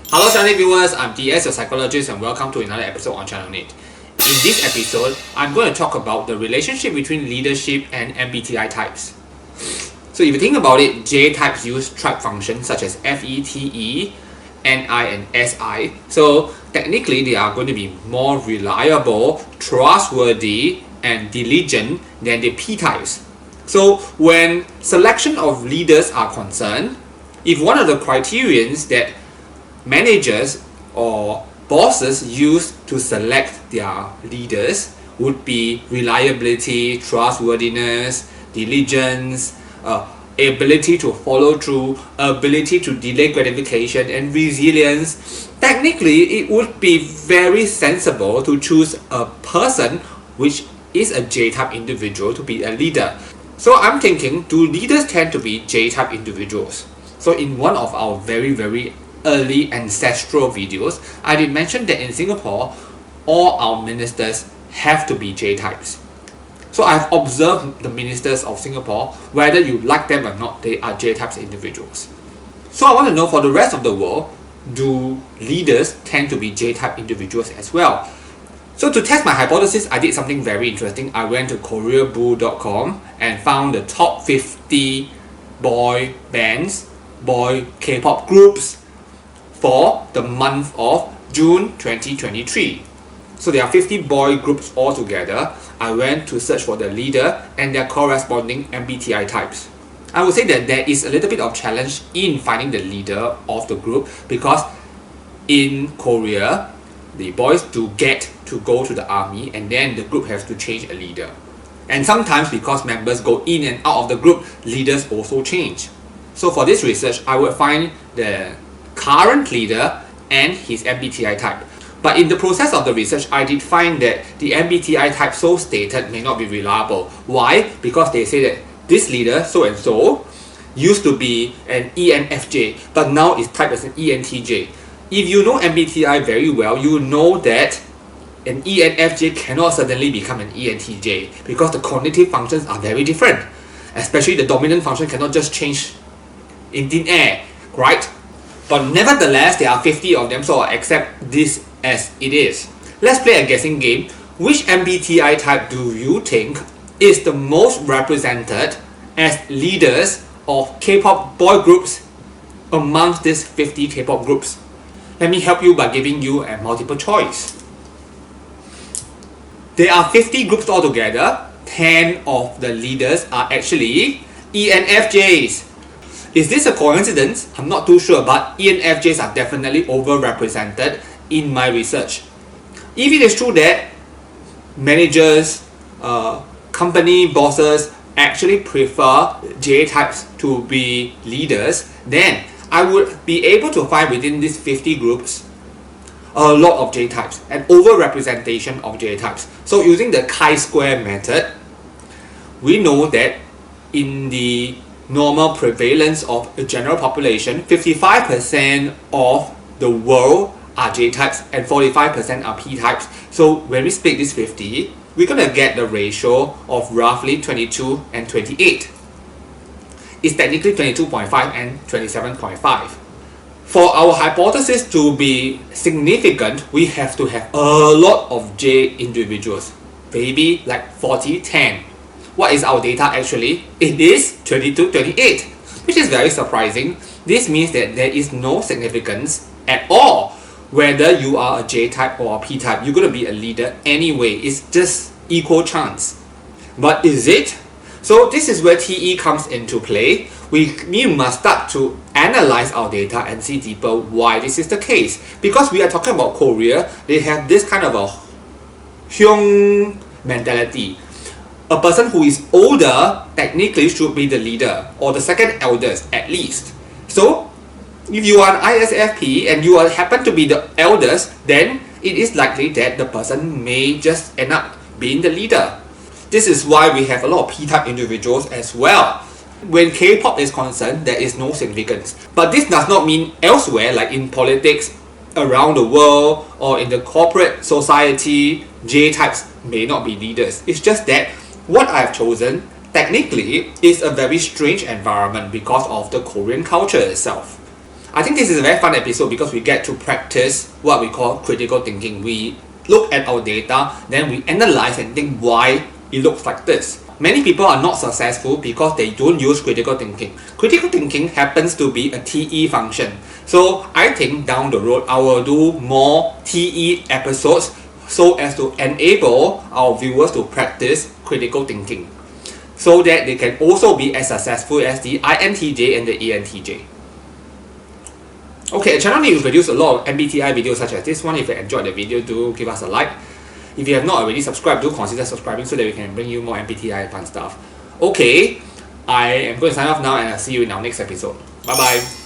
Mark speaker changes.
Speaker 1: Hello channel viewers, I'm DS, your psychologist, and welcome to another episode on channel NITT. In this episode, I'm going to talk about the relationship between leadership and MBTI types. So if you think about it, J types use tribe functions such as FETE, NI and SI. So technically they are going to be more reliable, trustworthy and diligent than the P types. So when selection of leaders are concerned, if one of the criterions that managers or bosses use to select their leaders would be reliability, trustworthiness, diligence, ability to follow through, ability to delay gratification, and resilience. Technically, it would be very sensible to choose a person which is a J-type individual to be a leader. So I'm thinking, do leaders tend to be J-type individuals? So in one of our very early ancestral videos, I did mention that in Singapore, all our ministers have to be J-types. So I've observed the ministers of Singapore, whether you like them or not, they are J-types individuals. So I want to know, for the rest of the world, do leaders tend to be J-type individuals as well? So to test my hypothesis, I did something very interesting. I went to koreaboo.com and found the top 50 boy bands, boy K-pop groups for the month of June 2023. So there are 50 boy groups all together. I went to search for the leader and their corresponding MBTI types. I would say that there is a little bit of challenge in finding the leader of the group, because in Korea, the boys do get to go to the army and then the group has to change a leader. And sometimes because members go in and out of the group, leaders also change. So for this research, I would find the current leader and his MBTI type. But in the process of the research, I did find that the MBTI type so stated may not be reliable. Why? Because they say that this leader, so and so, used to be an ENFJ, but now is typed as an ENTJ. If you know MBTI very well, you know that an ENFJ cannot suddenly become an ENTJ because the cognitive functions are very different. Especially the dominant function cannot just change in thin air, right? But nevertheless, there are 50 of them, so I accept this as it is. Let's play a guessing game. Which MBTI type do you think is the most represented as leaders of K-pop boy groups amongst these 50 K-pop groups? Let me help you by giving you a multiple choice. There are 50 groups altogether. 10 of the leaders are actually ENFJs. Is this a coincidence? I'm not too sure, but ENFJs are definitely overrepresented in my research. If it is true that managers, company bosses actually prefer J-types to be leaders, then I would be able to find within these 50 groups a lot of J-types, an overrepresentation of J-types. So using the chi-square method, we know that in the normal prevalence of the general population, 55% of the world are J-types and 45% are P-types. So when we split this 50, we're going to get the ratio of roughly 22 and 28. It's technically 22.5 and 27.5. For our hypothesis to be significant, we have to have a lot of J individuals, maybe like 40-10. What is our data actually? It is 22-28, which is very surprising. This means that there is no significance at all. Whether you are a J-type or a P-type, you're going to be a leader anyway. It's just equal chance. But is it? So this is where TE comes into play. We must start to analyze our data and see deeper why this is the case. Because we are talking about Korea, they have this kind of a hyung mentality. A person who is older technically should be the leader, or the second eldest at least. So if you are an ISFP and you happen to be the eldest, then it is likely that the person may just end up being the leader. This is why we have a lot of P-type individuals as well. When K-pop is concerned, there is no significance. But this does not mean elsewhere, like in politics, around the world, or in the corporate society, J-types may not be leaders. It's just that what I've chosen Technically, it's a very strange environment because of the Korean culture itself. I think this is a very fun episode because we get to practice what we call critical thinking. We look at our data, then we analyze and think why it looks like this. Many people are not successful because they don't use critical thinking. Critical thinking happens to be a TE function. So I think down the road I will do more TE episodes so as to enable our viewers to practice critical thinking, so that they can also be as successful as the INTJ and the ENTJ. Okay, at Channel NITT we produce a lot of MBTI videos such as this one. If you enjoyed the video, do give us a like. If you have not already subscribed, do consider subscribing so that we can bring you more MBTI fun stuff. Okay, I am going to sign off now and I'll see you in our next episode. Bye bye.